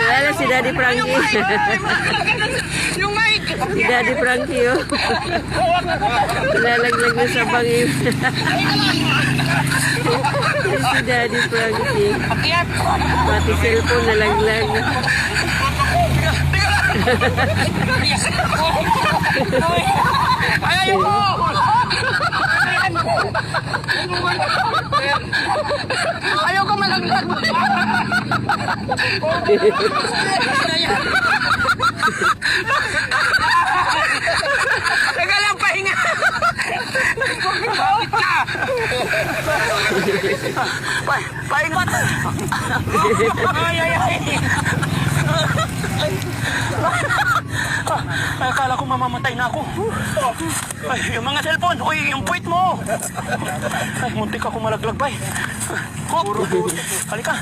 Wala si Daddy Frankie. Yung mic! Si Daddy Frankie, oh. Lalaglag na sa bangin. Si Daddy Frankie. Pati cellphone nalaglag. Ayaw ko! Ayaw ko malaglag. Teka lang, pahinga. Bakit ka? Pahinga. Ay, ay, ay. Ay, akala ko mamamatay na ako. Ay, yung mga cellphone. Uy, yung puwit mo. Ay, muntik ako malaglag, bay. Hop. Halika.